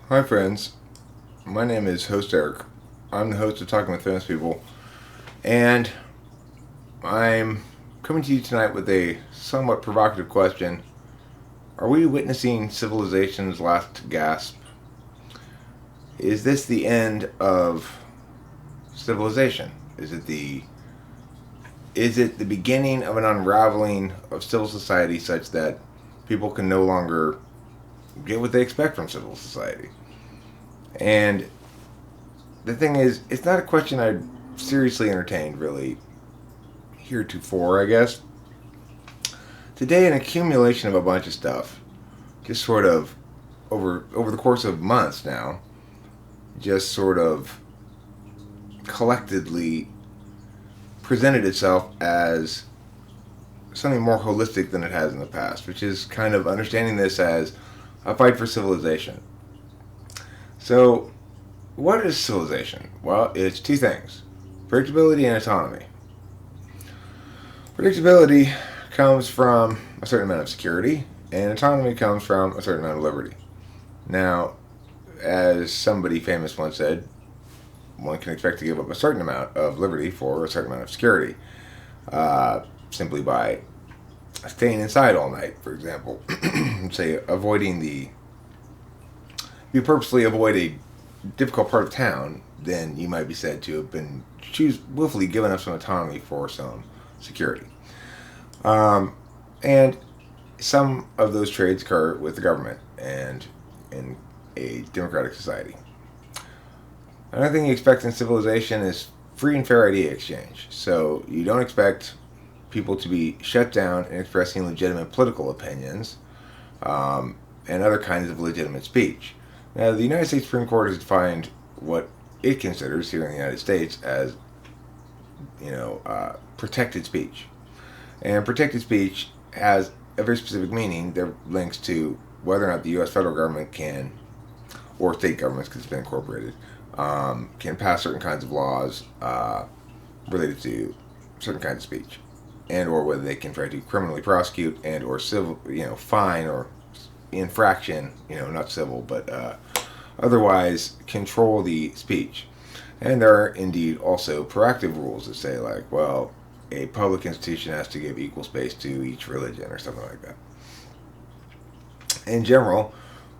Hi, friends. My name is Host Eric. I'm the host of Talking with Famous People, and I'm coming to you tonight with a somewhat provocative question. Are we witnessing civilization's last gasp? Is this the end of civilization? Is it the beginning of an unraveling of civil society such that people can no longer get what they expect from civil society? And the thing is, it's not a question I seriously entertained really heretofore, I guess. Today, an accumulation of a bunch of stuff, just sort of over the course of months now, just sort of collectively presented itself as something more holistic than it has in the past, which is kind of understanding this as a fight for civilization. So, what is civilization? Well, it's two things: predictability and autonomy. Predictability comes from a certain amount of security, and autonomy comes from a certain amount of liberty. Now, as somebody famous once said, one can expect to give up a certain amount of liberty for a certain amount of security, simply by staying inside all night, for example. Say, if you purposely avoid a difficult part of town, then you might be said to have been willfully given up some autonomy for some security. And some of those trades occur with the government and in a democratic society. Another thing you expect in civilization is free and fair idea exchange. So you don't expect people to be shut down in expressing legitimate political opinions and other kinds of legitimate speech. Now, the United States Supreme Court has defined what it considers here in the United States as, protected speech. And protected speech has a very specific meaning that links to whether or not the U.S. federal government can, or state governments, because it's been incorporated, can pass certain kinds of laws related to certain kinds of speech, and or whether they can try to criminally prosecute and or civil, fine or infraction, not civil, but otherwise control the speech. And there are indeed also proactive rules that say, like, well, a public institution has to give equal space to each religion or something like that. In general,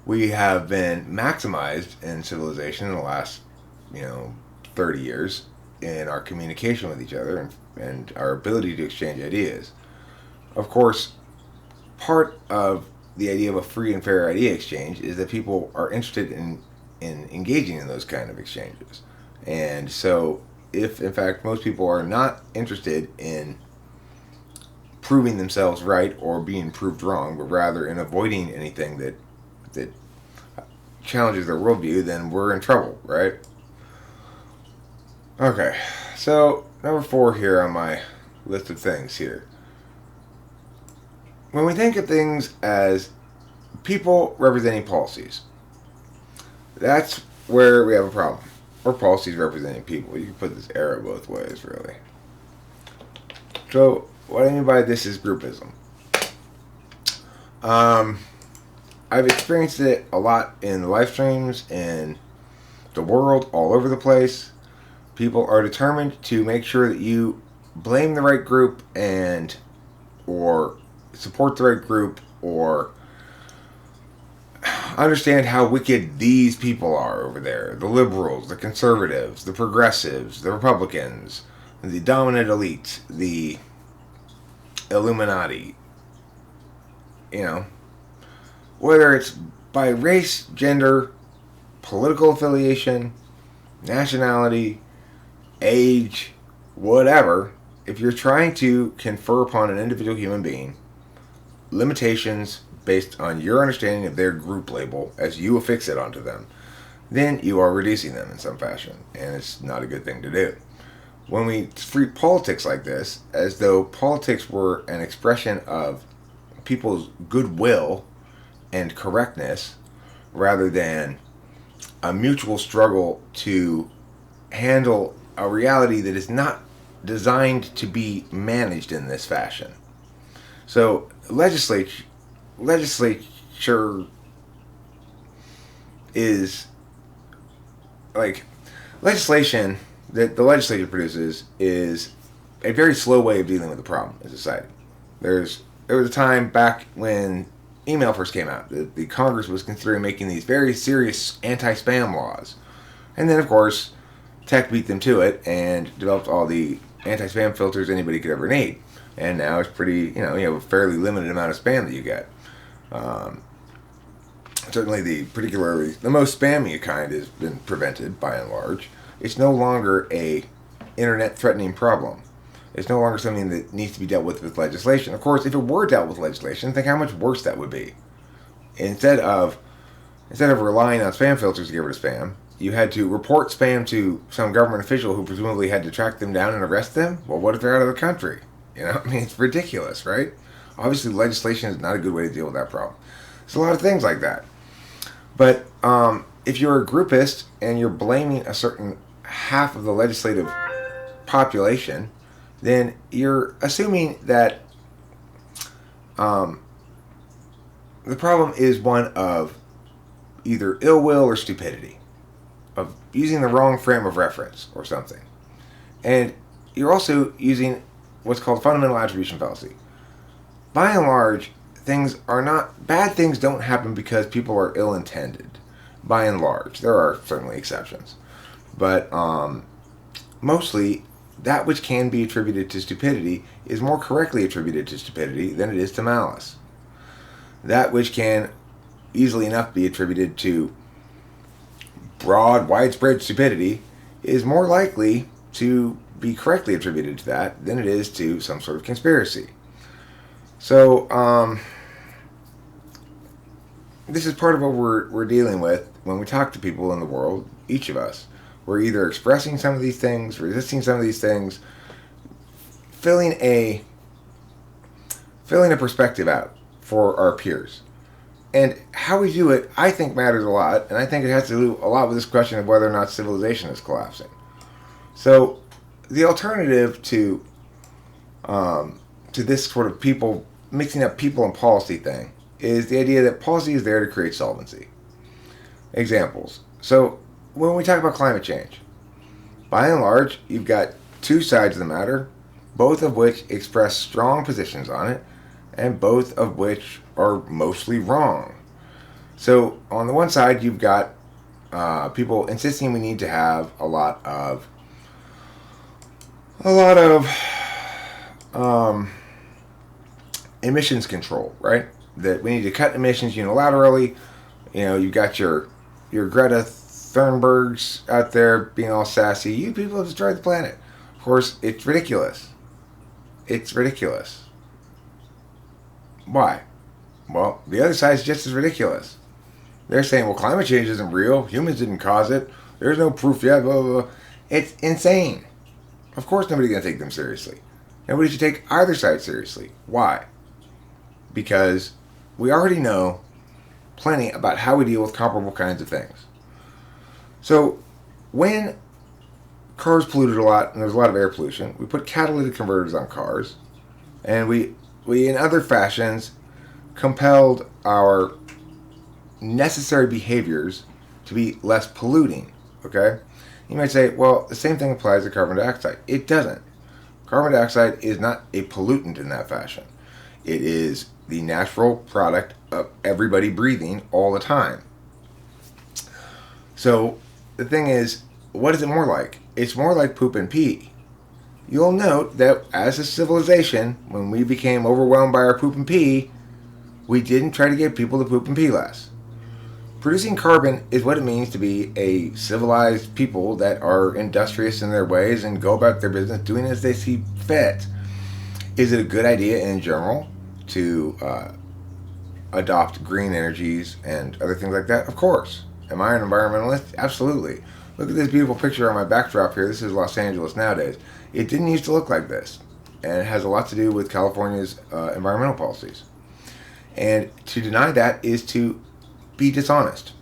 we have been maximized in civilization in the last, 30 years in our communication with each other and our ability to exchange ideas. Of course, part of the idea of a free and fair idea exchange is that people are interested in engaging in those kind of exchanges. And so, if in fact most people are not interested in proving themselves right or being proved wrong, but rather in avoiding anything that challenges their worldview, then we're in trouble, right? Okay, so number 4 here on my list of things here. When we think of things as people representing policies, that's where we have a problem. Or policies representing people. You can put this arrow both ways, really. So, what I mean by this is groupism. I've experienced it a lot in the live streams, in the world, all over the place. People are determined to make sure that you blame the right group or support the right group or understand how wicked these people are over there. The liberals, the conservatives, the progressives, the Republicans, the dominant elite, the Illuminati. Whether it's by race, gender, political affiliation, nationality, age, whatever, if you're trying to confer upon an individual human being limitations based on your understanding of their group label as you affix it onto them, then you are reducing them in some fashion, and it's not a good thing to do. When we treat politics like this, as though politics were an expression of people's goodwill and correctness, rather than a mutual struggle to handle a reality that is not designed to be managed in this fashion. So, legislature is like legislation that the legislature produces is a very slow way of dealing with the problem in society. There was a time back when email first came out that the Congress was considering making these very serious anti-spam laws, and then of course tech beat them to it and developed all the anti-spam filters anybody could ever need. And now it's pretty, you have a fairly limited amount of spam that you get. Certainly particularly the most spammy kind has been prevented by and large. It's no longer a internet threatening problem. It's no longer something that needs to be dealt with legislation. Of course, if it were dealt with legislation, think how much worse that would be. Instead of relying on spam filters to get rid of spam, you had to report spam to some government official who presumably had to track them down and arrest them. Well, what if they're out of the country? It's ridiculous, right? Obviously, legislation is not a good way to deal with that problem. There's a lot of things like that. But if you're a groupist and you're blaming a certain half of the legislative population, then you're assuming that the problem is one of either ill will or stupidity, of using the wrong frame of reference or something. And you're also using what's called fundamental attribution fallacy. By and large, bad things don't happen because people are ill-intended. By and large, there are certainly exceptions. But mostly, that which can be attributed to stupidity is more correctly attributed to stupidity than it is to malice. That which can easily enough be attributed to broad, widespread stupidity is more likely to be correctly attributed to that than it is to some sort of conspiracy. So, this is part of what we're dealing with when we talk to people in the world, each of us. We're either expressing some of these things, resisting some of these things, filling a perspective out for our peers. And how we do it, I think, matters a lot, and I think it has to do a lot with this question of whether or not civilization is collapsing. So, the alternative to this sort of people mixing up people and policy thing is the idea that policy is there to create solvency. Examples. So, when we talk about climate change, by and large, you've got two sides of the matter, both of which express strong positions on it, and both of which are mostly wrong. So, on the one side, you've got people insisting we need to have a lot of emissions control, right? That we need to cut emissions unilaterally. You've got your Greta Thunbergs out there being all sassy. You people have destroyed the planet. Of course, it's ridiculous. It's ridiculous. Why? Well, the other side is just as ridiculous. They're saying, well, climate change isn't real. Humans didn't cause it. There's no proof yet. Blah, blah, blah. It's insane. Of course nobody's going to take them seriously. Nobody should take either side seriously. Why? Because we already know plenty about how we deal with comparable kinds of things. So, when cars polluted a lot and there was a lot of air pollution, we put catalytic converters on cars, and we in other fashions compelled our necessary behaviors to be less polluting. Okay? You might say, well, the same thing applies to carbon dioxide. It doesn't. Carbon dioxide is not a pollutant in that fashion. It is the natural product of everybody breathing all the time. So, the thing is, what is it more like? It's more like poop and pee. You'll note that as a civilization, when we became overwhelmed by our poop and pee, we didn't try to get people to poop and pee less. Producing carbon is what it means to be a civilized people that are industrious in their ways and go about their business doing as they see fit. Is it a good idea in general to adopt green energies and other things like that? Of course. Am I an environmentalist? Absolutely. Look at this beautiful picture on my backdrop here. This is Los Angeles nowadays. It didn't used to look like this. And it has a lot to do with California's environmental policies. And to deny that is to be dishonest.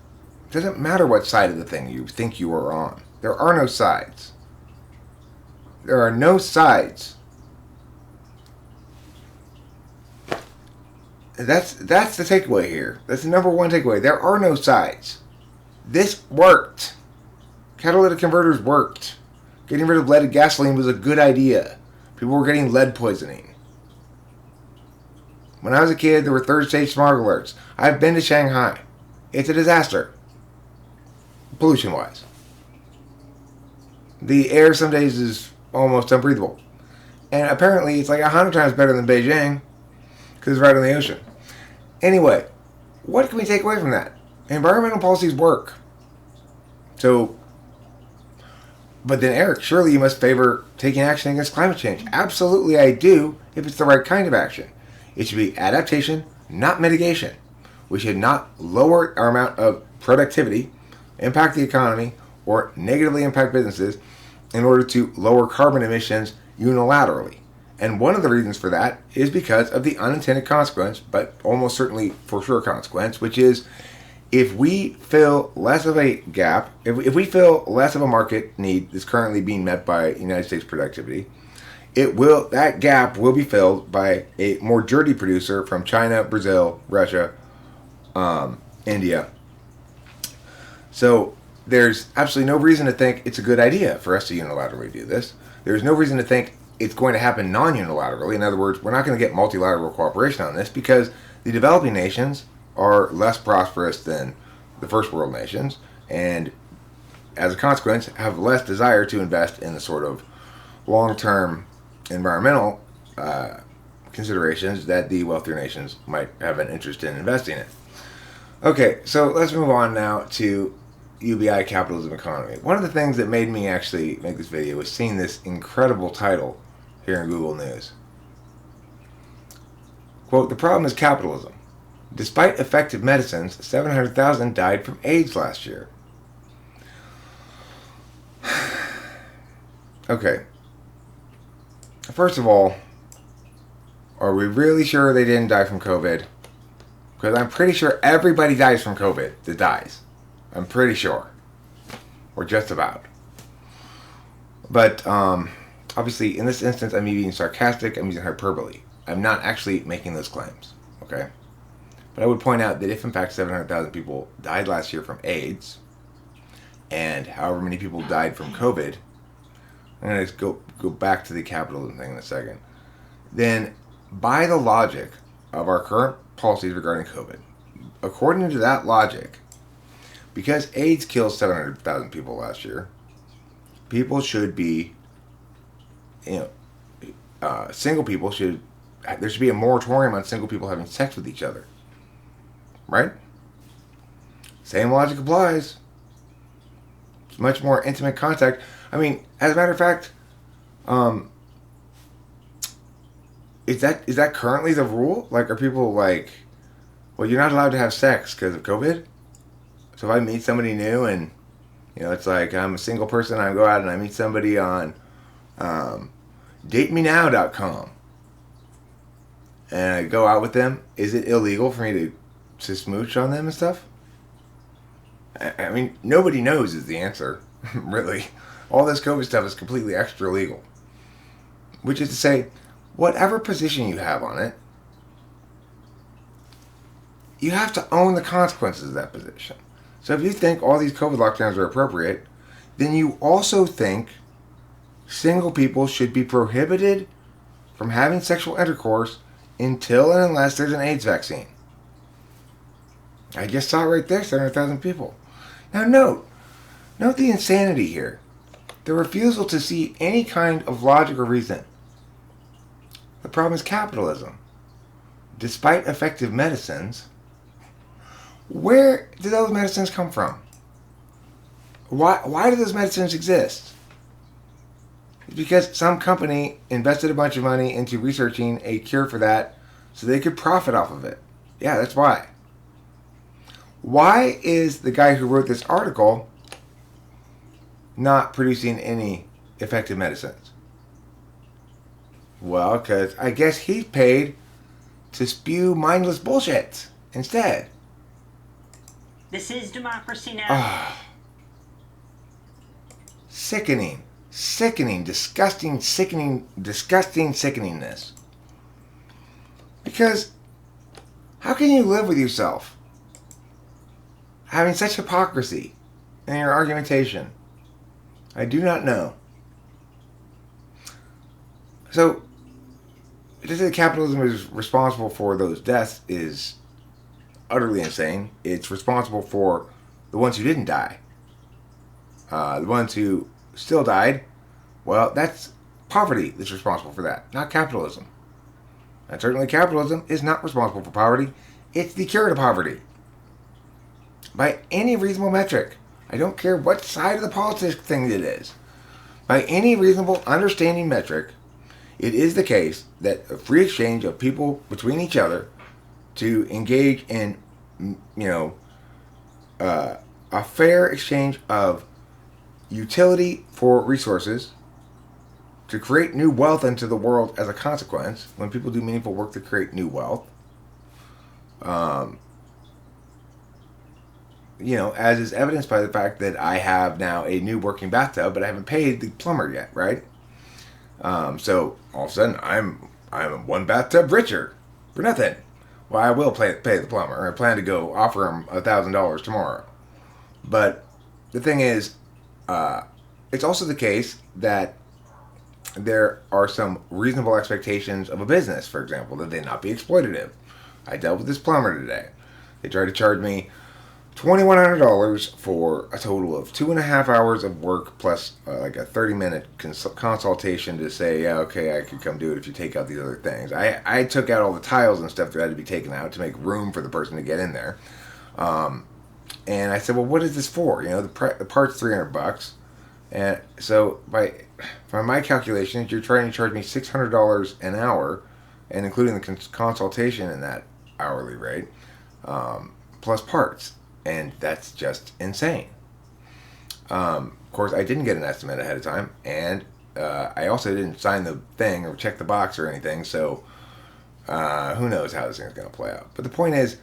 It doesn't matter what side of the thing you think you are on. There are no sides. There are no sides. That's the takeaway here. That's the number one takeaway. There are no sides. This worked. Catalytic converters worked. Getting rid of leaded gasoline was a good idea. People were getting lead poisoning. When I was a kid, there were third stage smog alerts. I've been to Shanghai. It's a disaster. Pollution-wise. The air some days is almost unbreathable. And apparently it's like 100 times better than Beijing because it's right on the ocean. Anyway, what can we take away from that? Environmental policies work. So, but then Eric, surely you must favor taking action against climate change. Absolutely I do, if it's the right kind of action. It should be adaptation, not mitigation. We should not lower our amount of productivity, impact the economy, or negatively impact businesses in order to lower carbon emissions unilaterally. And one of the reasons for that is because of the unintended consequence, but almost certainly for sure consequence, which is if we fill less of a gap, if we fill less of a market need that's currently being met by United States productivity, that gap will be filled by a more dirty producer from China, Brazil, Russia, India. So there's absolutely no reason to think it's a good idea for us to unilaterally do this. There's no reason to think it's going to happen non-unilaterally. In other words, we're not going to get multilateral cooperation on this because the developing nations are less prosperous than the first world nations, and as a consequence have less desire to invest in the sort of long-term environmental considerations that the wealthier nations might have an interest in investing in. Okay, so let's move on now to UBI, Capitalism, Economy. One of the things that made me actually make this video was seeing this incredible title here in Google News. Quote, "The problem is capitalism. Despite effective medicines, 700,000 died from AIDS last year." Okay. First of all, are we really sure they didn't die from COVID? Because I'm pretty sure everybody dies from COVID that dies. I'm pretty sure. Or just about. But, obviously, in this instance, I'm being sarcastic. I'm using hyperbole. I'm not actually making those claims. Okay? But I would point out that if, in fact, 700,000 people died last year from AIDS, and however many people died from COVID, I'm going to go back to the capitalism thing in a second, then by the logic of our current policies regarding COVID, according to that logic, because AIDS killed 700,000 people last year, people should be, single people there should be a moratorium on single people having sex with each other. Right? Same logic applies. It's much more intimate contact. I mean, as a matter of fact, is that currently the rule? Like, are people like, well, you're not allowed to have sex because of COVID? So if I meet somebody new and, it's like I'm a single person, I go out and I meet somebody on datemenow.com and I go out with them, is it illegal for me to smooch on them and stuff? I mean, nobody knows is the answer, really. All this COVID stuff is completely extra legal. Which is to say, whatever position you have on it, you have to own the consequences of that position. So if you think all these COVID lockdowns are appropriate, then you also think single people should be prohibited from having sexual intercourse until and unless there's an AIDS vaccine. I just saw it right there, 700,000 people. Now note the insanity here. The refusal to see any kind of logic or reason. The problem is capitalism. Despite effective medicines, where do those medicines come from? Why do those medicines exist? It's because some company invested a bunch of money into researching a cure for that so they could profit off of it. Yeah, that's why. Why is the guy who wrote this article not producing any effective medicines? Well, because I guess he's paid to spew mindless bullshit instead. This is democracy now. Sickening. Sickening. Disgusting, sickeningness. Because how can you live with yourself having such hypocrisy in your argumentation? I do not know. So, to say that capitalism is responsible for those deaths is utterly insane. It's responsible for the ones who didn't die. The ones who still died, well, that's poverty that's responsible for that, not capitalism. And certainly capitalism is not responsible for poverty. It's the cure to poverty. By any reasonable metric. I don't care what side of the politics thing it is. By any reasonable understanding metric, it is the case that a free exchange of people between each other to engage in, a fair exchange of utility for resources to create new wealth into the world as a consequence. When people do meaningful work to create new wealth, as is evidenced by the fact that I have now a new working bathtub, but I haven't paid the plumber yet, right? So all of a sudden I'm one bathtub richer for nothing. Well, I will pay the plumber. I plan to go offer him $1,000 tomorrow. But the thing is, it's also the case that there are some reasonable expectations of a business, for example, that they not be exploitative. I dealt with this plumber today. They tried to charge me $2,100 for a total of 2.5 hours of work plus like a 30-minute consultation to say, yeah, okay, I could come do it if you take out these other things. I took out all the tiles and stuff that had to be taken out to make room for the person to get in there. And I said, well, what is this for? The part's $300. And so by my calculations, you're trying to charge me $600 an hour, and including the consultation in that hourly rate, plus parts. And that's just insane. Of course, I didn't get an estimate ahead of time, and I also didn't sign the thing or check the box or anything, so who knows how this thing's going to play out. But the point is,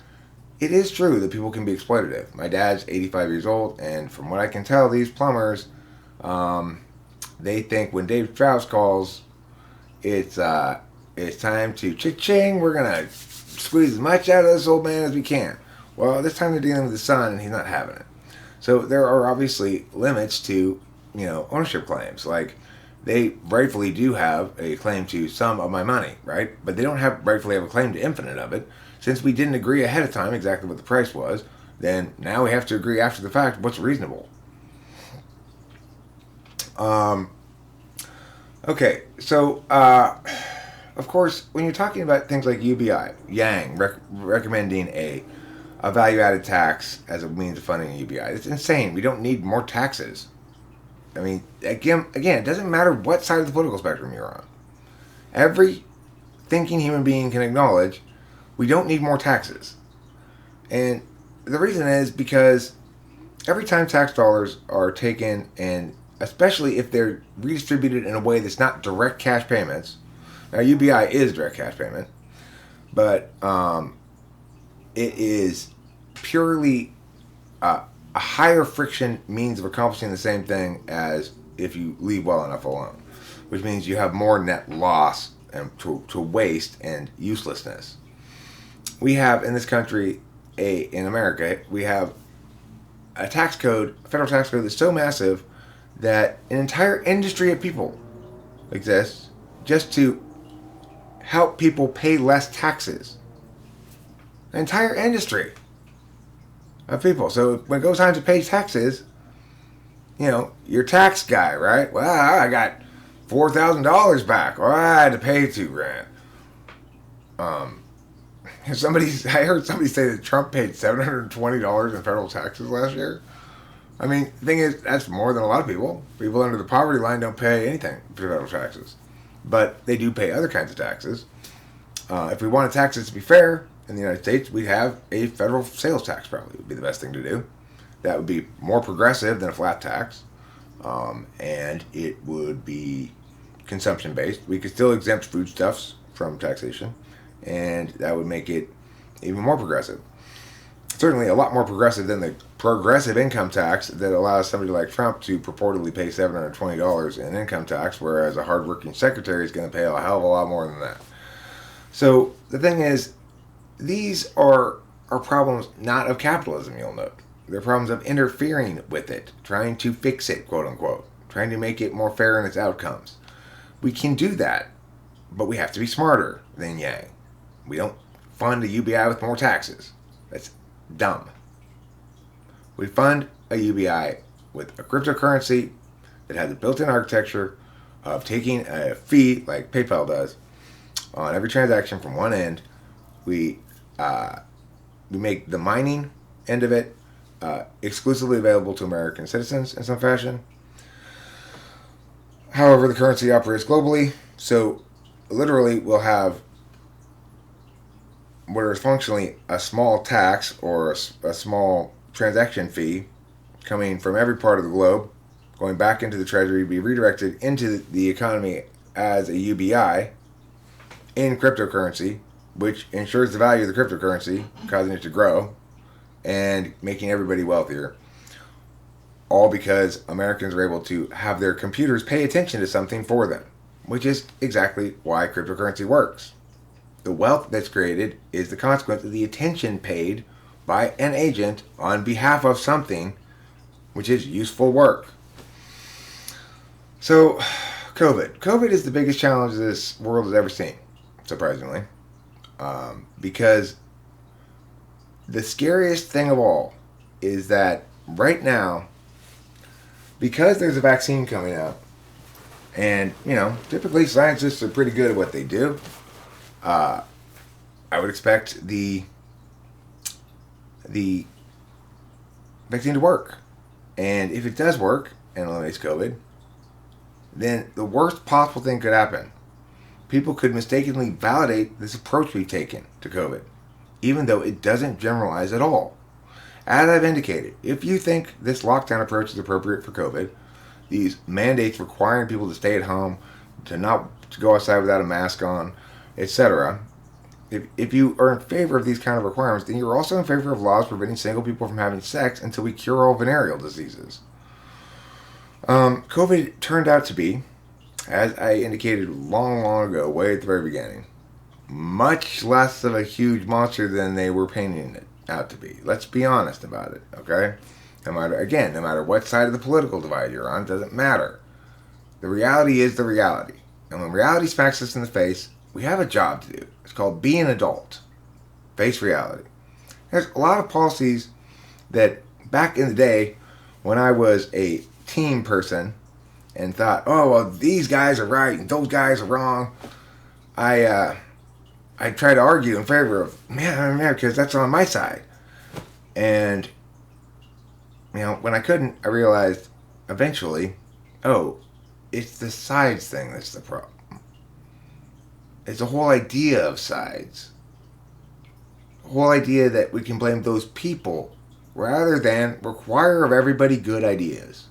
it is true that people can be exploitative. My dad's 85 years old, and from what I can tell, these plumbers, they think when Dave Strauss calls, it's time to cha-ching, we're going to squeeze as much out of this old man as we can. Well, this time they're dealing with the son, and he's not having it. So there are obviously limits to, ownership claims. Like, they rightfully do have a claim to some of my money, right? But they don't rightfully have a claim to infinite of it. Since we didn't agree ahead of time exactly what the price was, then now we have to agree after the fact what's reasonable. Okay, so, of course, when you're talking about things like UBI, Yang recommending a value-added tax as a means of funding UBI. It's insane. We don't need more taxes. I mean, again, it doesn't matter what side of the political spectrum you're on. Every thinking human being can acknowledge we don't need more taxes. And the reason is because every time tax dollars are taken, and especially if they're redistributed in a way that's not direct cash payments. Now, UBI is direct cash payment, but it is purely a higher friction means of accomplishing the same thing as if you leave well enough alone, which means you have more net loss and to waste and uselessness. We have in this country, in America, we have a tax code, a federal tax code that's so massive that an entire industry of people exists just to help people pay less taxes. An entire industry of people. So when it goes time to pay taxes, your tax guy, right? Well, I got $4,000 back. Well, I had to pay $2,000. I heard somebody say that Trump paid $720 in federal taxes last year. I mean, the thing is, that's more than a lot of people. People under the poverty line don't pay anything for federal taxes. But they do pay other kinds of taxes. If we wanted taxes to be fair, in the United States, we'd have a federal sales tax, probably would be the best thing to do. That would be more progressive than a flat tax, and it would be consumption-based. We could still exempt foodstuffs from taxation, and that would make it even more progressive. Certainly a lot more progressive than the progressive income tax that allows somebody like Trump to purportedly pay $720 in income tax, whereas a hardworking secretary is going to pay a hell of a lot more than that. So the thing is, these are problems not of capitalism, you'll note. There are problems of interfering with it, trying to fix it, quote unquote, trying to make it more fair in its outcomes. We can do that, but we have to be smarter than Yang. We don't fund a UBI with more taxes. That's dumb. We fund a UBI with a cryptocurrency that has a built-in architecture of taking a fee, like PayPal does, on every transaction from one end. We make the mining end of it exclusively available to American citizens in some fashion. However, the currency operates globally, so literally we'll have what is functionally a small tax or a small transaction fee coming from every part of the globe, going back into the treasury, be redirected into the economy as a UBI in cryptocurrency, which ensures the value of the cryptocurrency, causing it to grow and making everybody wealthier. All because Americans are able to have their computers pay attention to something for them, which is exactly why cryptocurrency works. The wealth that's created is the consequence of the attention paid by an agent on behalf of something, which is useful work. So, COVID. COVID is the biggest challenge this world has ever seen, surprisingly. Because the scariest thing of all is that right now, because there's a vaccine coming out, and, typically scientists are pretty good at what they do, I would expect the vaccine to work. And if it does work and eliminates COVID, then the worst possible thing could happen. People could mistakenly validate this approach we've taken to COVID, even though it doesn't generalize at all. As I've indicated, if you think this lockdown approach is appropriate for COVID, these mandates requiring people to stay at home, to go outside without a mask on, etc., if you are in favor of these kind of requirements, then you're also in favor of laws preventing single people from having sex until we cure all venereal diseases. COVID turned out to be, as I indicated long ago, way at the very beginning, much less of a huge monster than they were painting it out to be. Let's be honest about it, okay? No matter what side of the political divide you're on, it doesn't matter. The reality is the reality. And when reality smacks us in the face, we have a job to do. It's called be an adult. Face reality. There's a lot of policies that back in the day when I was a team person and thought, oh, well, these guys are right and those guys are wrong, I try to argue in favor of, man, because that's on my side. And, when I couldn't, I realized eventually, oh, it's the sides thing that's the problem. It's the whole idea of sides. The whole idea that we can blame those people rather than require of everybody good ideas.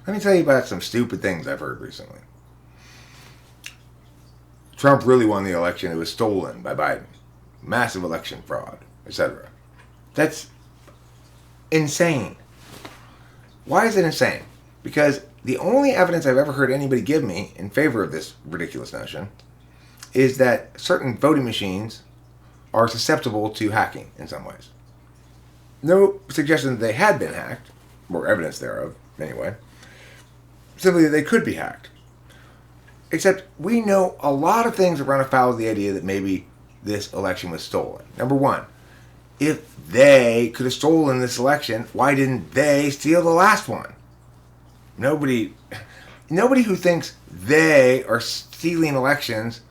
Let me tell you about some stupid things I've heard recently. Trump really won the election. It was stolen by Biden. Massive election fraud, etc. That's insane. Why is it insane? Because the only evidence I've ever heard anybody give me in favor of this ridiculous notion is that certain voting machines are susceptible to hacking in some ways. No suggestion that they had been hacked, or evidence thereof, anyway. Simply that they could be hacked. Except we know a lot of things that run afoul of the idea that maybe this election was stolen. Number one, if they could have stolen this election, why didn't they steal the last one? Nobody who thinks they are stealing elections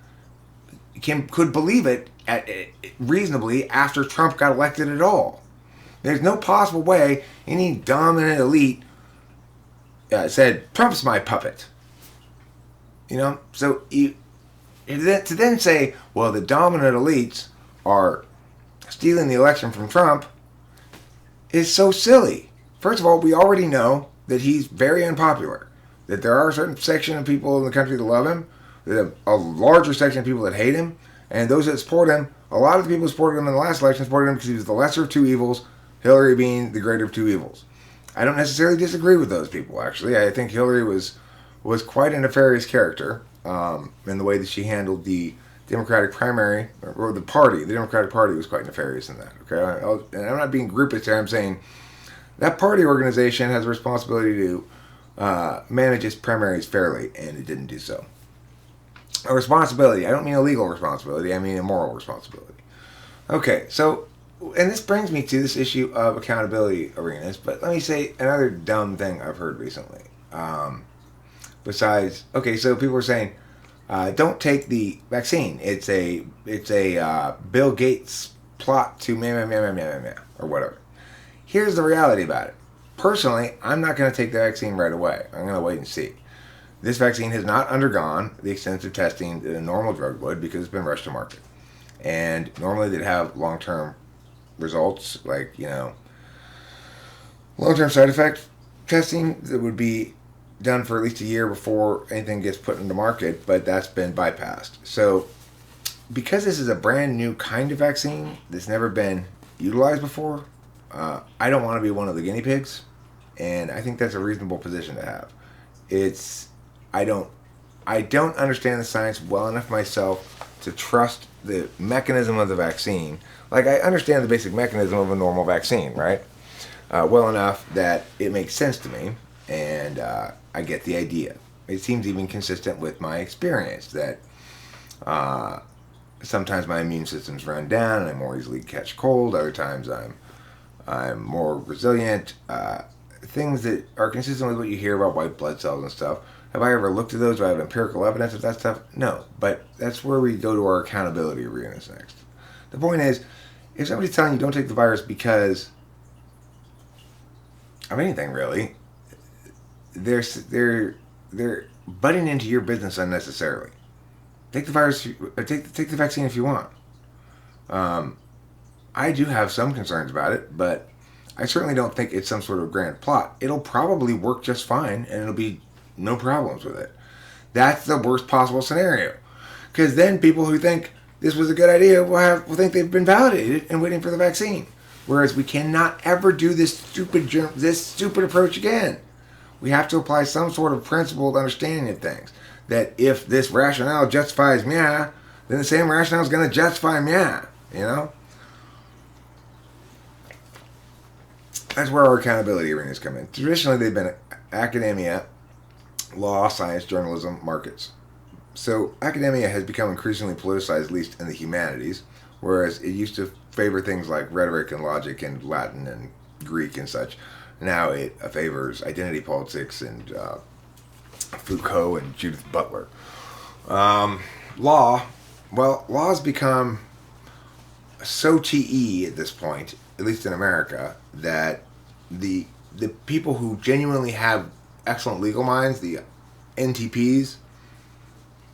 could believe it reasonably after Trump got elected at all. There's no possible way any dominant elite said, Trump's my puppet. So to then say, well, the dominant elites are stealing the election from Trump is so silly. First of all, we already know that he's very unpopular. That there are a certain section of people in the country that love him, that a larger section of people that hate him, and those that support him, a lot of the people who supported him in the last election supported him because he was the lesser of two evils, Hillary being the greater of two evils. I don't necessarily disagree with those people, actually. I think Hillary was quite a nefarious character in the way that she handled the Democratic primary, or the Democratic Party was quite nefarious in that. Okay, and I'm not being groupist here. I'm saying That party organization has a responsibility to manage its primaries fairly, and it didn't do so. A responsibility. I don't mean a legal responsibility. I mean a moral responsibility. Okay, so, and this brings me to this issue of accountability arenas, but let me say another dumb thing I've heard recently. Besides, okay, so people are saying, don't take the vaccine. It's a Bill Gates plot to or whatever. Here's the reality about it. Personally, I'm not going to take the vaccine right away. I'm going to wait and see. This vaccine has not undergone the extensive testing that a normal drug would because it's been rushed to market. And normally they'd have long-term results, like, long-term side effect testing that would be done for at least a year before anything gets put into market, but that's been bypassed. So because this is a brand new kind of vaccine that's never been utilized before, I don't want to be one of the guinea pigs, and I think that's a reasonable position to have. I don't understand the science well enough myself to trust the mechanism of the vaccine. Like, I understand the basic mechanism of a normal vaccine, right? Well enough that it makes sense to me, and I get the idea. It seems even consistent with my experience that sometimes my immune system's run down and I more easily catch cold. Other times I'm more resilient. Things that are consistent with what you hear about white blood cells and stuff. Have I ever looked at those? Do I have empirical evidence of that stuff? No. But that's where we go to our accountability arenas next. The point is, if somebody's telling you don't take the virus because of anything really, they're butting into your business unnecessarily. Take the virus. Take the vaccine if you want. I do have some concerns about it, but I certainly don't think it's some sort of grand plot. It'll probably work just fine, and it'll be no problems with it. That's the worst possible scenario, because then people who think this was a good idea will think they've been validated and waiting for the vaccine. Whereas we cannot ever do this stupid approach again. We have to apply some sort of principled understanding of things. That if this rationale justifies then the same rationale is going to justify That's where our accountability arenas come in. Traditionally, they've been academia, law, science, journalism, markets. So academia has become increasingly politicized, at least in the humanities, whereas it used to favor things like rhetoric and logic and Latin and Greek and such. Now it favors identity politics and Foucault and Judith Butler. Law's become so TE at this point, at least in America, that the people who genuinely have excellent legal minds, the NTPs,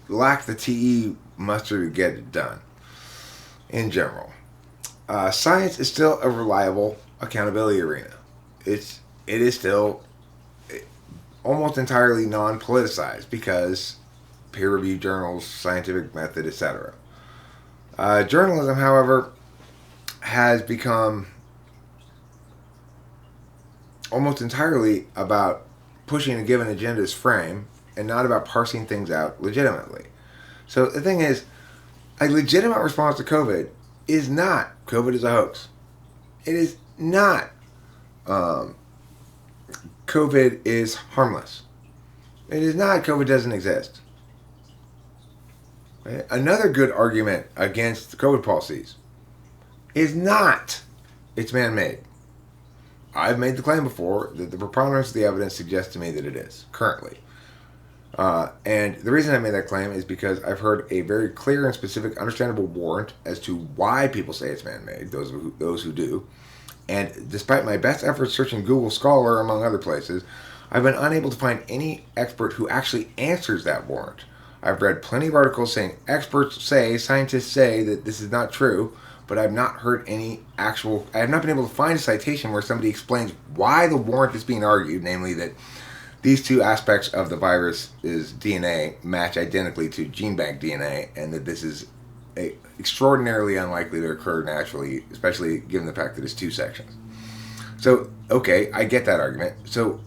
lack the TE muster to get it done. In general, science is still a reliable accountability arena. It is still almost entirely non-politicized because peer-reviewed journals, scientific method, etc. Journalism, however, has become almost entirely about pushing a given agenda's frame and not about parsing things out legitimately. So the thing is, a legitimate response to COVID is not COVID is a hoax. It is not COVID is harmless. It is not COVID doesn't exist. Right? Another good argument against the COVID policies is not it's man-made. I've made the claim before that the preponderance of the evidence suggests to me that it is, currently. And the reason I made that claim is because I've heard a very clear and specific, understandable warrant as to why people say it's man-made, those who do. And despite my best efforts searching Google Scholar, among other places, I've been unable to find any expert who actually answers that warrant. I've read plenty of articles saying experts say, scientists say that this is not true, but I've not heard I have not been able to find a citation where somebody explains why the warrant is being argued, namely that these two aspects of the virus's DNA match identically to gene bank DNA, and that this is extraordinarily unlikely to occur naturally, especially given the fact that it's two sections. So, okay, I get that argument. So,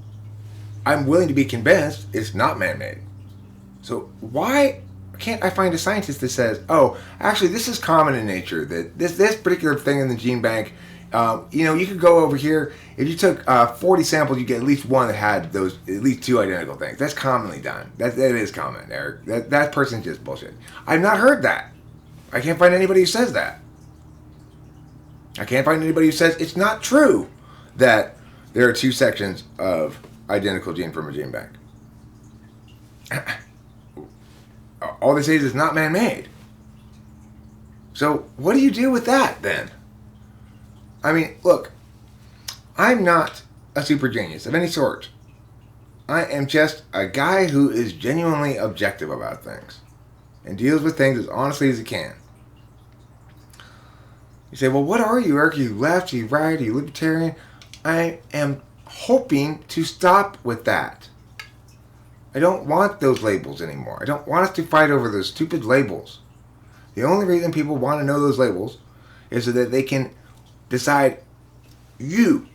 I'm willing to be convinced it's not man-made. So, why can't I find a scientist that says, oh, actually, this is common in nature, that this particular thing in the gene bank You could go over here. If you took 40 samples, you get at least one that had those, at least two identical things. That's commonly done. That is common, Eric. That person's just bullshit. I've not heard that. I can't find anybody who says that. I can't find anybody who says it's not true that there are two sections of identical gene from a gene bank. All they say is it's not man-made. So what do you do with that then? I mean, look, I'm not a super genius of any sort. I am just a guy who is genuinely objective about things and deals with things as honestly as he can. You say, well, what are you, Eric? Are you left? Are you right? Are you libertarian? I am hoping to stop with that. I don't want those labels anymore. I don't want us to fight over those stupid labels. The only reason people want to know those labels is so that they can decide you,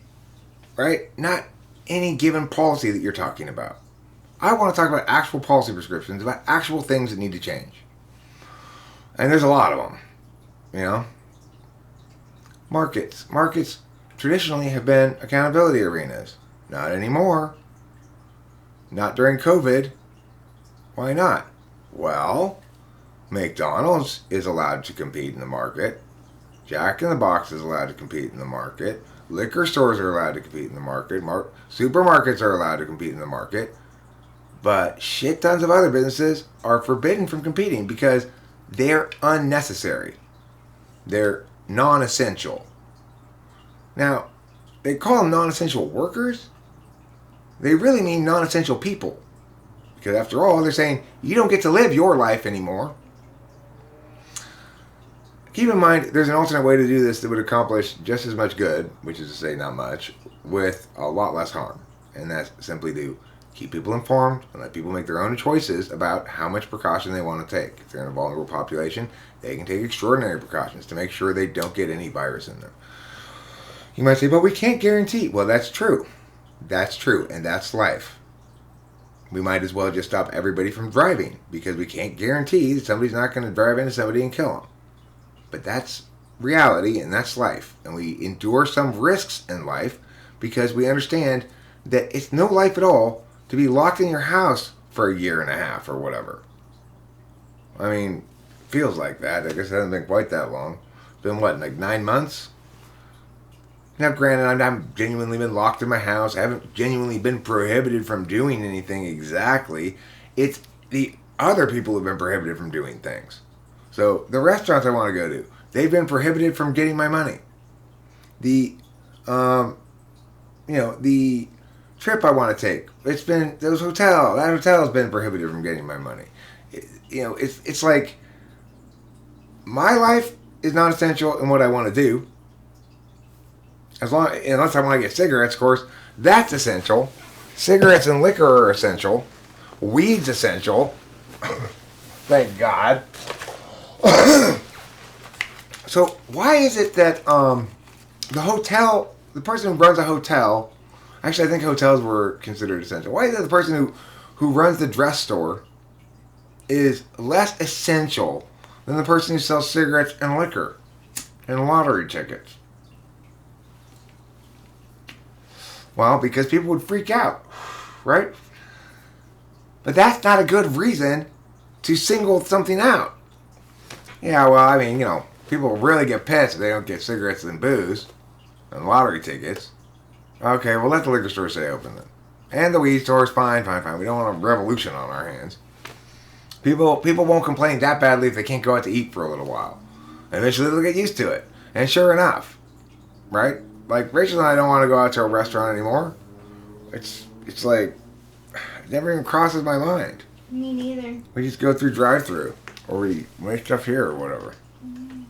right? Not any given policy that you're talking about. I want to talk about actual policy prescriptions, about actual things that need to change. And there's a lot of them, Markets traditionally have been accountability arenas. Not anymore. Not during COVID. Why not? Well, McDonald's is allowed to compete in the market. Jack in the Box is allowed to compete in the market. Liquor stores are allowed to compete in the market. Supermarkets are allowed to compete in the market. But shit tons of other businesses are forbidden from competing because they're unnecessary. They're non-essential. Now, they call them non-essential workers. They really mean non-essential people. Because after all, they're saying, you don't get to live your life anymore. Keep in mind, there's an alternate way to do this that would accomplish just as much good, which is to say not much, with a lot less harm. And that's simply to keep people informed and let people make their own choices about how much precaution they want to take. If they're in a vulnerable population, they can take extraordinary precautions to make sure they don't get any virus in them. You might say, but we can't guarantee. Well, that's true. That's true, and that's life. We might as well just stop everybody from driving because we can't guarantee that somebody's not going to drive into somebody and kill them. But that's reality, and that's life. And we endure some risks in life because we understand that it's no life at all to be locked in your house for a year and a half or whatever. I mean, feels like that. I guess it hasn't been quite that long. It's been what, like 9 months? Now, granted, I've genuinely been locked in my house. I haven't genuinely been prohibited from doing anything exactly. It's the other people who've been prohibited from doing things. So, the restaurants I want to go to, they've been prohibited from getting my money. The trip I want to take, that hotel's been prohibited from getting my money. It's like, my life is not essential in what I want to do. Unless I want to get cigarettes, of course, that's essential. Cigarettes and liquor are essential. Weed's essential. Thank God. So why is it that the person who runs a hotel, actually I think hotels were considered essential. Why is it the person who runs the dress store is less essential than the person who sells cigarettes and liquor and lottery tickets? Well, because people would freak out, right? But that's not a good reason to single something out. Yeah, well, I mean, people really get pissed if they don't get cigarettes and booze and lottery tickets. Okay, well, let the liquor store stay open then. And the weed store is fine. We don't want a revolution on our hands. People won't complain that badly if they can't go out to eat for a little while. Eventually they'll get used to it. And sure enough, right? Like, Rachel and I don't want to go out to a restaurant anymore. It's like, it never even crosses my mind. Me neither. We just go through drive-thru. Or we make stuff here or whatever. Mm-hmm.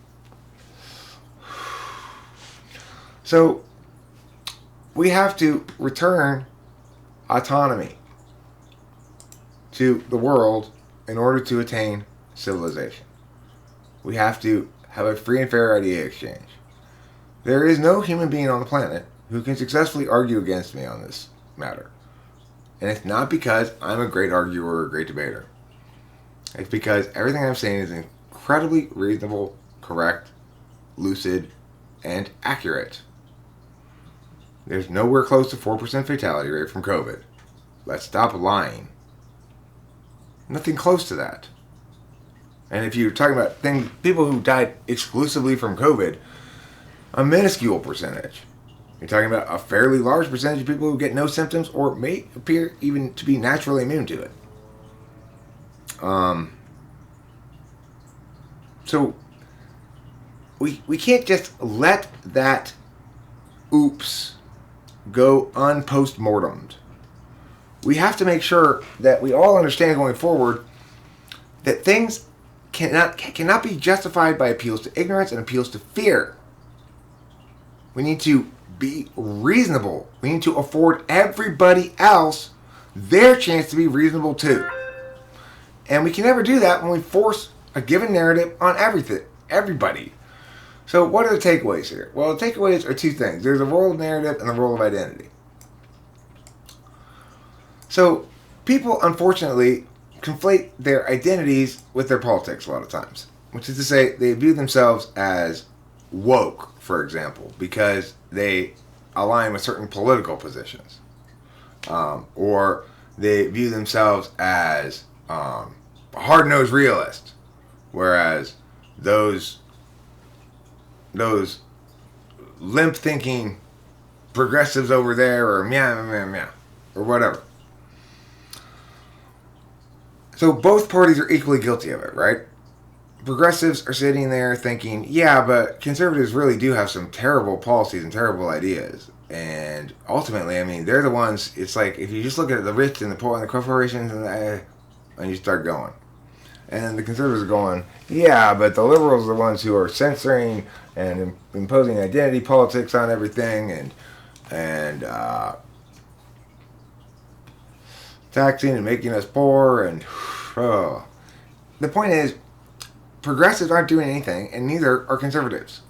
So, we have to return autonomy to the world in order to attain civilization. We have to have a free and fair idea exchange. There is no human being on the planet who can successfully argue against me on this matter. And it's not because I'm a great arguer or a great debater. It's because everything I'm saying is incredibly reasonable, correct, lucid, and accurate. There's nowhere close to 4% fatality rate from COVID. Let's stop lying. Nothing close to that. And if you're talking about people who died exclusively from COVID, a minuscule percentage. You're talking about a fairly large percentage of people who get no symptoms or may appear even to be naturally immune to it. So we can't just let that oops go unpost-mortemed. We have to make sure that we all understand going forward that things cannot be justified by appeals to ignorance and appeals to fear. We need to be reasonable. We need to afford everybody else their chance to be reasonable too. And we can never do that when we force a given narrative on everybody. So what are the takeaways here? Well, the takeaways are two things. There's the role of narrative and the role of identity. So people, unfortunately, conflate their identities with their politics a lot of times. Which is to say, they view themselves as woke, for example, because they align with certain political positions. Or they view themselves as a hard-nosed realist, whereas those limp-thinking progressives over there are meow, or whatever. So both parties are equally guilty of it, right? Progressives are sitting there thinking, yeah, but conservatives really do have some terrible policies and terrible ideas. And ultimately, I mean, they're the ones, it's like, if you just look at the rich and the poor and the corporations and you start going. And the conservatives are going, yeah, but the liberals are the ones who are censoring and imposing identity politics on everything and taxing and making us poor. And the point is, progressives aren't doing anything, and neither are conservatives.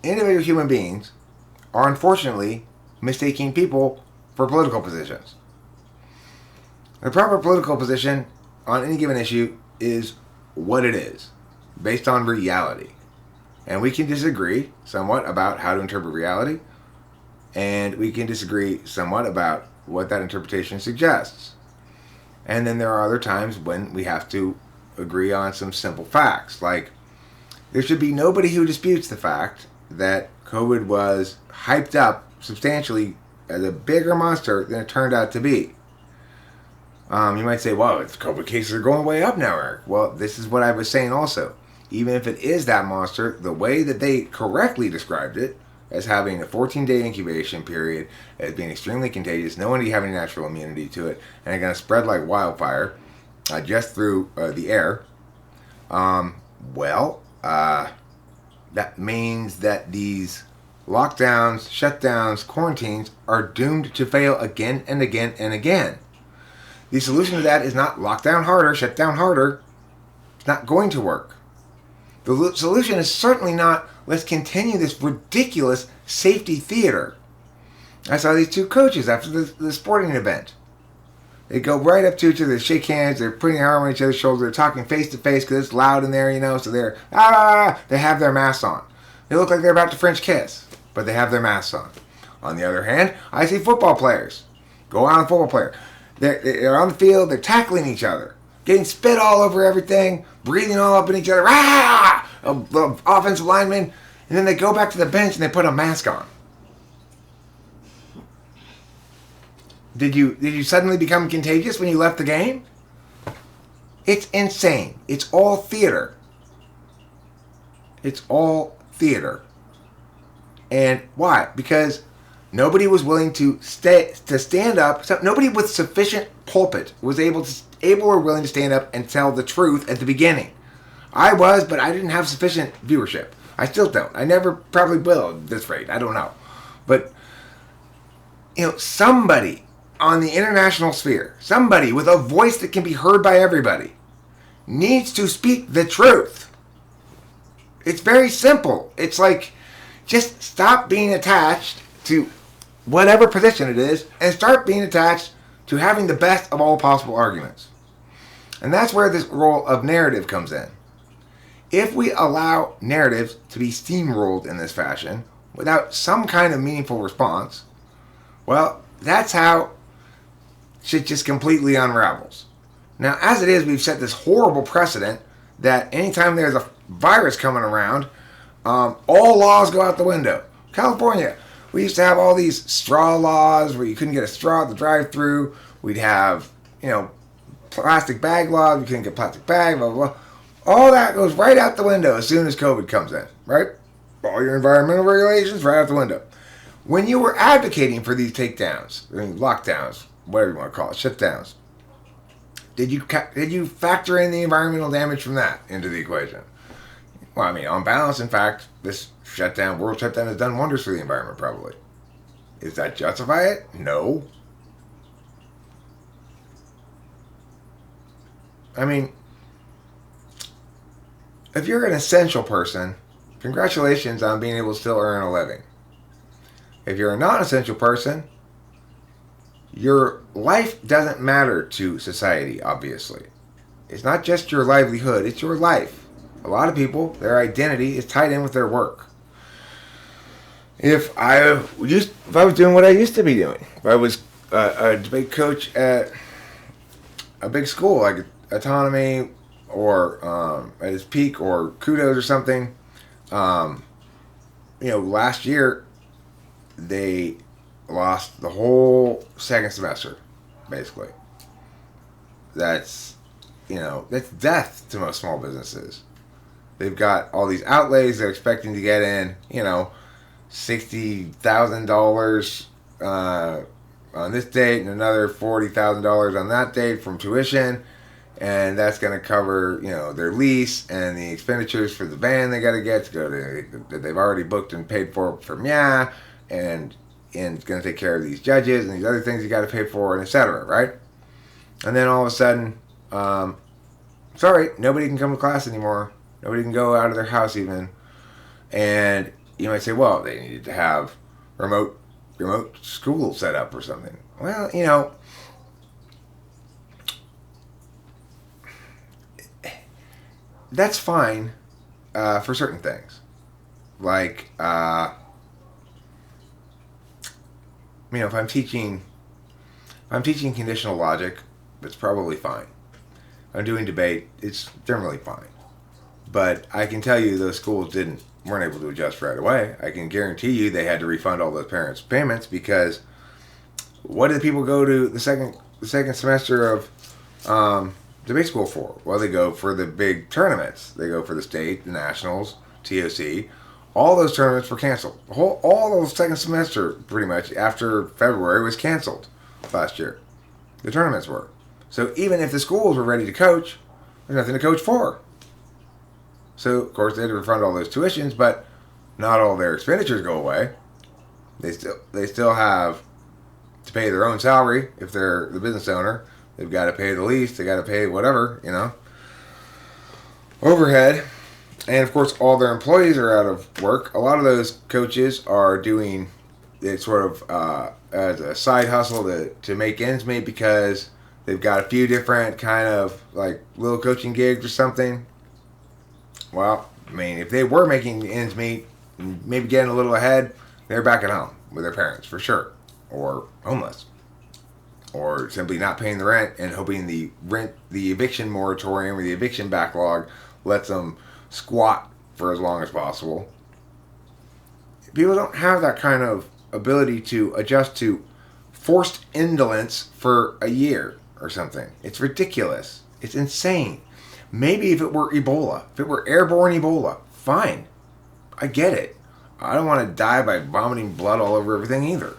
Individual human beings are unfortunately mistaking people for political positions. The proper political position on any given issue is what it is, based on reality. And we can disagree somewhat about how to interpret reality, and we can disagree somewhat about what that interpretation suggests. And then there are other times when we have to agree on some simple facts, like there should be nobody who disputes the fact that COVID was hyped up substantially as a bigger monster than it turned out to be. You might say, well, COVID cases are going way up now, Eric. Well, this is what I was saying also. Even if it is that monster, the way that they correctly described it, as having a 14-day incubation period, as being extremely contagious, no one having natural immunity to it, and it's going to spread like wildfire just through the air, that means that these lockdowns, shutdowns, quarantines are doomed to fail again and again and again. The solution to that is not lock down harder, shut down harder. It's not going to work. The solution is certainly not, let's continue this ridiculous safety theater. I saw these two coaches after the sporting event. They go right up to each other, shake hands, they're putting their arm on each other's shoulder, they're talking face to face because it's loud in there, so they have their masks on. They look like they're about to French kiss, but they have their masks on. On the other hand, I see football players. Go on a football player. They're on the field, they're tackling each other, getting spit all over everything, breathing all up in each other, the offensive linemen, and then they go back to the bench and they put a mask on. Did you suddenly become contagious when you left the game? It's insane. It's all theater. It's all theater. And why? Because nobody was willing to stand up. Nobody with sufficient pulpit was able or willing to stand up and tell the truth at the beginning. I was, but I didn't have sufficient viewership. I still don't. I never probably will at this rate. I don't know. But, somebody on the international sphere, somebody with a voice that can be heard by everybody, needs to speak the truth. It's very simple. It's like, just stop being attached to whatever position it is and start being attached to having the best of all possible arguments. And that's where this role of narrative comes in. If we allow narratives to be steamrolled in this fashion, without some kind of meaningful response, well, that's how shit just completely unravels. Now, as it is, we've set this horrible precedent that anytime there's a virus coming around, all laws go out the window. California, we used to have all these straw laws where you couldn't get a straw at the drive-thru. We'd have, plastic bag laws. You couldn't get plastic bag, blah, blah, blah. All that goes right out the window as soon as COVID comes in, right? All your environmental regulations right out the window. When you were advocating for these takedowns, lockdowns, whatever you want to call it, shutdowns, did you factor in the environmental damage from that into the equation? Well, I mean, on balance, in fact, this world shutdown has done wonders for the environment, probably. Does that justify it? No. I mean, if you're an essential person, congratulations on being able to still earn a living. If you're a non-essential person, your life doesn't matter to society, obviously. It's not just your livelihood, it's your life. A lot of people, their identity is tied in with their work. If I was doing what I used to be doing, if I was a debate coach at a big school like Autonomy or at its peak or Kudos or something, last year they lost the whole second semester, basically. That's death to most small businesses. They've got all these outlays they're expecting to get in, $60,000 on this date and another $40,000 on that date from tuition, and that's going to cover their lease and the expenditures for the band they got to get to go to that they've already booked and paid for from and it's going to take care of these judges and these other things you got to pay for, and etc. Right? And then all of a sudden, sorry, nobody can come to class anymore. Nobody can go out of their house even. And you might say, well, they needed to have remote school set up or something. Well, that's fine for certain things. Like, if I'm teaching conditional logic, it's probably fine. If I'm doing debate, it's generally fine. But I can tell you those schools weren't able to adjust right away. I can guarantee you they had to refund all those parents' payments, because what did people go to the second semester of debate school for? Well, they go for the big tournaments. They go for the state, the nationals, TOC. All those tournaments were canceled. All of the second semester, pretty much, after February, was canceled last year. The tournaments were. So even if the schools were ready to coach, there's nothing to coach for. So, of course, they had to refund all those tuitions, but not all their expenditures go away. They still have to pay their own salary if they're the business owner. They've got to pay the lease. They got to pay whatever, overhead. And, of course, all their employees are out of work. A lot of those coaches are doing it sort of as a side hustle to make ends meet, because they've got a few different kind of like little coaching gigs or something. Well, I mean, if they were making ends meet, maybe getting a little ahead, they're back at home with their parents for sure, or homeless, or simply not paying the rent and hoping the eviction moratorium or the eviction backlog lets them squat for as long as possible. People don't have that kind of ability to adjust to forced indolence for a year or something. It's ridiculous. It's insane. Maybe if it were Ebola, if it were airborne Ebola, fine. I get it. I don't want to die by vomiting blood all over everything either.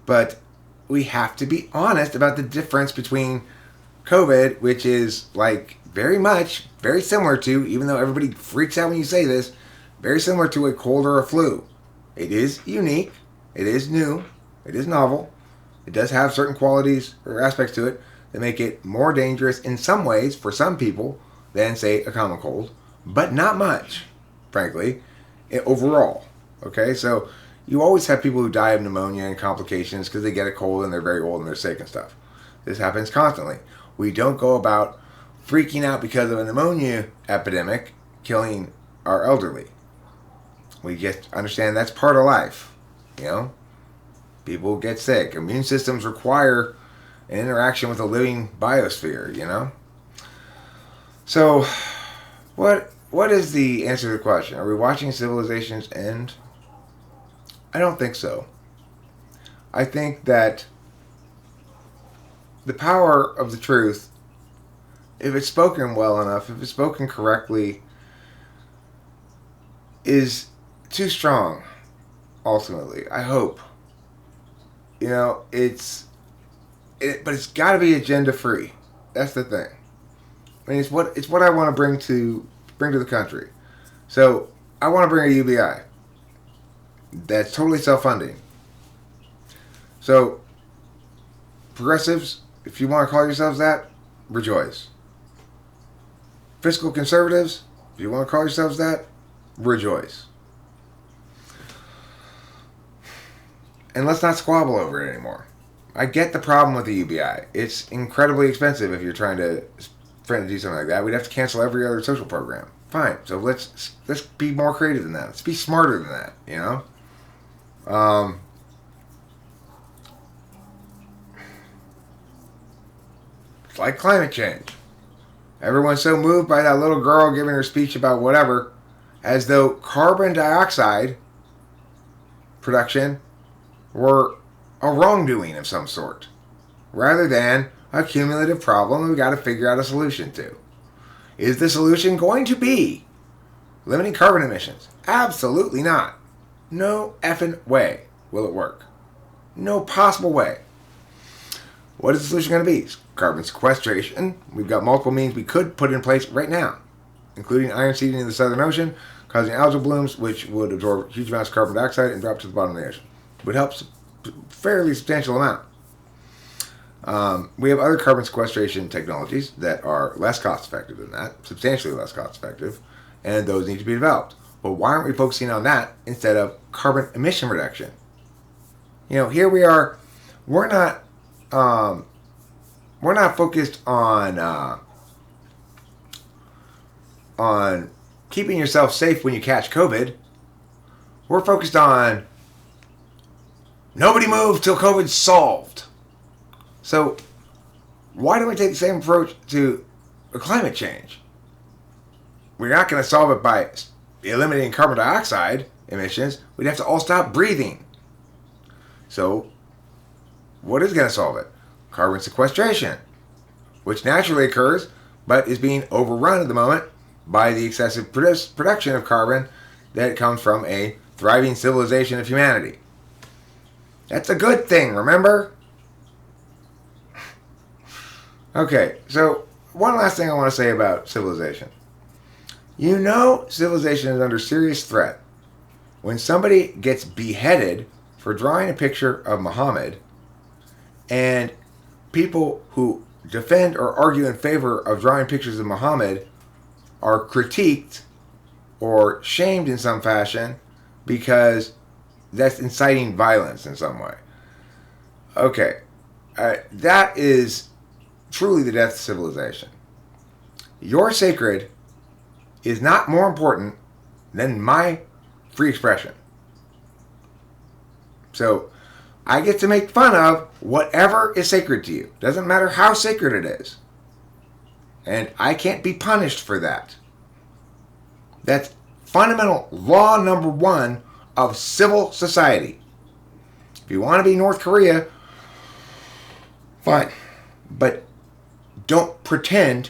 But we have to be honest about the difference between COVID, which is like very similar to, even though everybody freaks out when you say this, very similar to a cold or a flu. It is unique. It is new. It is novel. It does have certain qualities or aspects to it that make it more dangerous in some ways for some people than, say, a common cold, but not much, frankly, overall. Okay, so you always have people who die of pneumonia and complications because they get a cold and they're very old and they're sick and stuff. This happens constantly. We don't go about freaking out because of a pneumonia epidemic killing our elderly. We just understand that's part of life. You know, people get sick. Immune systems require an interaction with a living biosphere. You know. So, what is the answer to the question? Are we watching civilizations end? I don't think so. I think that the power of the truth, if it's spoken well enough, if it's spoken correctly, is too strong, ultimately. I hope. You know, but it's got to be agenda free. That's the thing. I mean, it's what I want to bring to the country. So I want to bring a UBI that's totally self-funding. So progressives, if you want to call yourselves that, rejoice. Fiscal conservatives, if you want to call yourselves that, rejoice. And let's not squabble over it anymore. I get the problem with the UBI. It's incredibly expensive if you're trying to do something like that. We'd have to cancel every other social program. Fine. So let's be more creative than that. Let's be smarter than that. You know. It's like climate change. Everyone's so moved by that little girl giving her speech about whatever, as though carbon dioxide production were a wrongdoing of some sort, rather than a cumulative problem we've got to figure out a solution to. Is the solution going to be limiting carbon emissions? Absolutely not. No effing way will it work. No possible way. What is the solution going to be? Carbon sequestration. We've got multiple means we could put in place right now, including iron seeding in the Southern Ocean, causing algal blooms, which would absorb huge amounts of carbon dioxide and drop to the bottom of the ocean. It would help a fairly substantial amount. We have other carbon sequestration technologies that are less cost effective than that, substantially less cost effective, and those need to be developed. But why aren't we focusing on that instead of carbon emission reduction? You know, here we are. We're not focused on keeping yourself safe when you catch COVID. We're focused on nobody move till COVID's solved. So why don't we take the same approach to climate change? We're not going to solve it by eliminating carbon dioxide emissions. We'd have to all stop breathing. So what is going to solve it? Carbon sequestration, which naturally occurs but is being overrun at the moment by the excessive production of carbon that comes from a thriving civilization of humanity. That's a good thing, remember? Okay, so one last thing I want to say about civilization. You know civilization is under serious threat when somebody gets beheaded for drawing a picture of Muhammad, and people who defend or argue in favor of drawing pictures of Muhammad are critiqued or shamed in some fashion because that's inciting violence in some way. Okay, that is truly the death of civilization. Your sacred is not more important than my free expression. So I get to make fun of whatever is sacred to you. Doesn't matter how sacred it is. And I can't be punished for that. That's fundamental law number one of civil society. If you want to be North Korea, fine. But don't pretend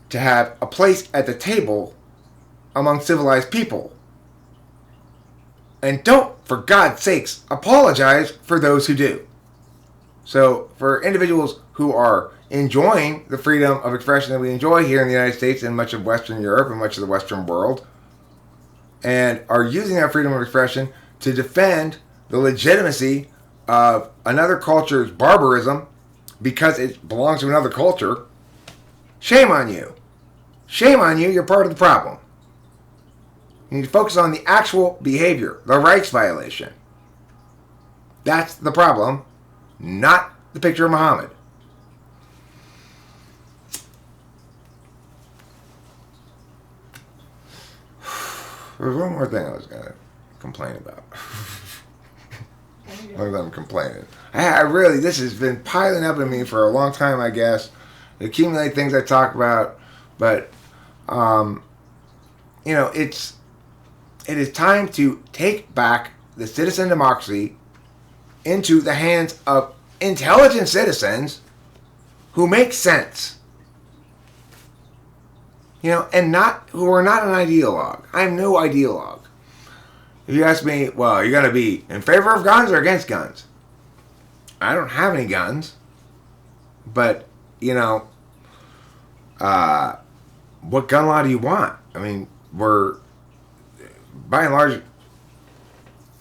to have a place at the table among civilized people. And don't, for God's sakes, apologize for those who do. So, for individuals who are enjoying the freedom of expression that we enjoy here in the United States and much of Western Europe and much of the Western world, and are using that freedom of expression to defend the legitimacy of another culture's barbarism because it belongs to another culture, shame on you. Shame on you, you're part of the problem. You need to focus on the actual behavior, the rights violation. That's the problem, not the picture of Muhammad. There's one more thing I was going to complain about. Look at them complaining. I really, this has been piling up in me for a long time, I guess. Accumulate things I talk about, but, you know, it is time to take back the citizen democracy into the hands of intelligent citizens who make sense. You know, and who are not an ideologue. I am no ideologue. If you ask me, well, you're going to be in favor of guns or against guns? I don't have any guns. But, you know, what gun law do you want? I mean, we're, by and large,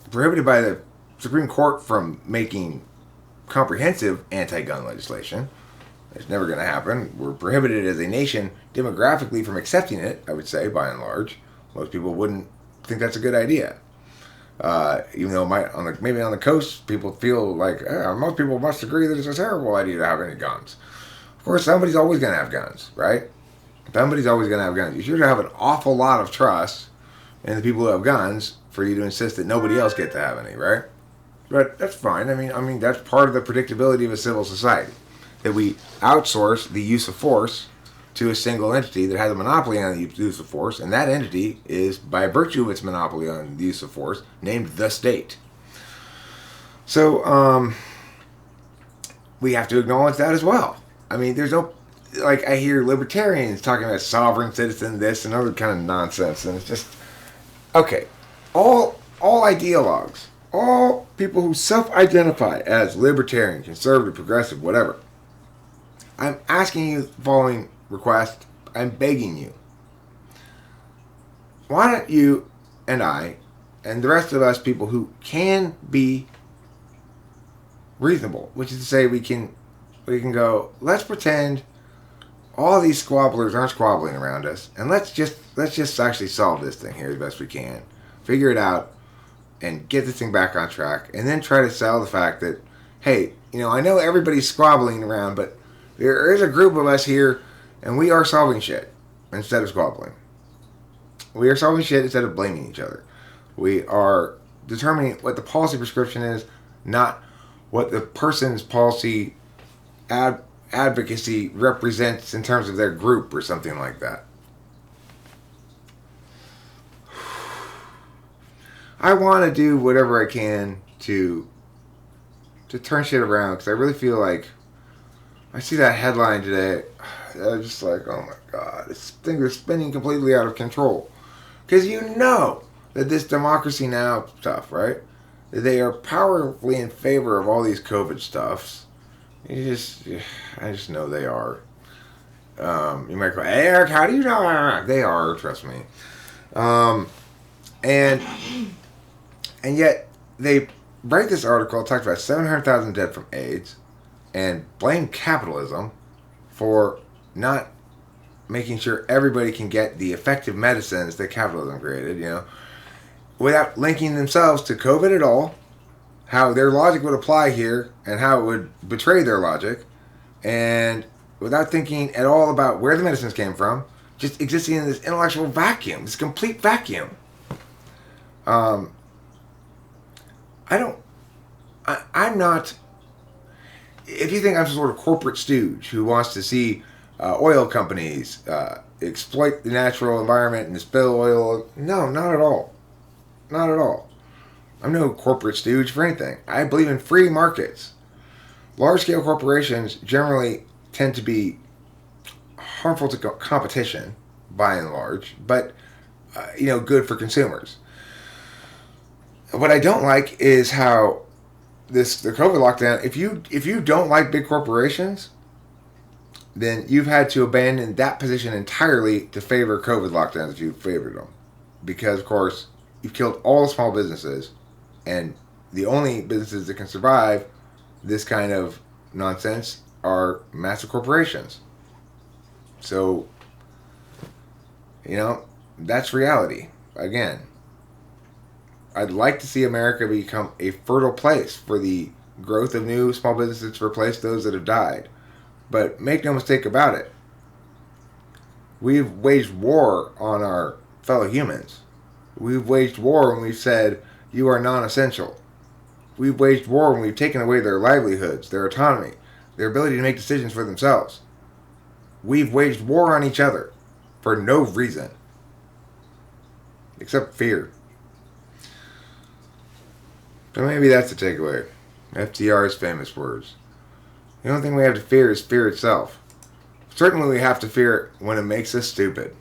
prohibited by the Supreme Court from making comprehensive anti-gun legislation. It's never going to happen. We're prohibited as a nation demographically from accepting it, I would say, by and large. Most people wouldn't think that's a good idea. Even though maybe on the coast, people feel like, most people must agree that it's a terrible idea to have any guns. Of course, somebody's always going to have guns, right? Somebody's always going to have guns. You should have an awful lot of trust in the people who have guns for you to insist that nobody else get to have any, right? But that's fine. I mean, that's part of the predictability of a civil society. That we outsource the use of force to a single entity that has a monopoly on the use of force, and that entity is, by virtue of its monopoly on the use of force, named the state. So, we have to acknowledge that as well. I mean, there's no, like, I hear libertarians talking about sovereign citizen, this, and other kind of nonsense, and it's just, okay, all ideologues, all people who self-identify as libertarian, conservative, progressive, whatever, I'm asking you the following request. I'm begging you. Why don't you and I and the rest of us people who can be reasonable, which is to say we can go, let's pretend all these squabblers aren't squabbling around us, and let's just actually solve this thing here as best we can. Figure it out and get this thing back on track, and then try to sell the fact that, hey, you know, I know everybody's squabbling around, but there is a group of us here, and we are solving shit instead of squabbling. We are solving shit instead of blaming each other. We are determining what the policy prescription is, not what the person's policy advocacy represents in terms of their group or something like that. I want to do whatever I can to turn shit around, because I really feel like I see that headline today. I'm just like, oh my god, this thing is spinning completely out of control. Because you know that this democracy now stuff, right? They are powerfully in favor of all these COVID stuffs. I just know they are. You might go, hey, Eric, how do you know? They are, trust me. And yet they write this article, talks about 700,000 dead from AIDS, and blame capitalism for not making sure everybody can get the effective medicines that capitalism created, you know, without linking themselves to COVID at all, how their logic would apply here, and how it would betray their logic, and without thinking at all about where the medicines came from, just existing in this intellectual vacuum, this complete vacuum. I'm not, if you think I'm some sort of corporate stooge who wants to see oil companies exploit the natural environment and spill oil, no, not at all. Not at all. I'm no corporate stooge for anything. I believe in free markets. Large-scale corporations generally tend to be harmful to competition, by and large, but good for consumers. What I don't like is how the COVID lockdown. If you don't like big corporations, then you've had to abandon that position entirely to favor COVID lockdowns if you favored them, because of course you've killed all the small businesses, and the only businesses that can survive this kind of nonsense are massive corporations. So, that's reality. Again, I'd like to see America become a fertile place for the growth of new small businesses to replace those that have died. But make no mistake about it, we've waged war on our fellow humans. We've waged war when we've said, You are non-essential. We've waged war when we've taken away their livelihoods, their autonomy, their ability to make decisions for themselves. We've waged war on each other for no reason. Except fear. So maybe that's the takeaway. FDR's famous words. The only thing we have to fear is fear itself. Certainly we have to fear it when it makes us stupid.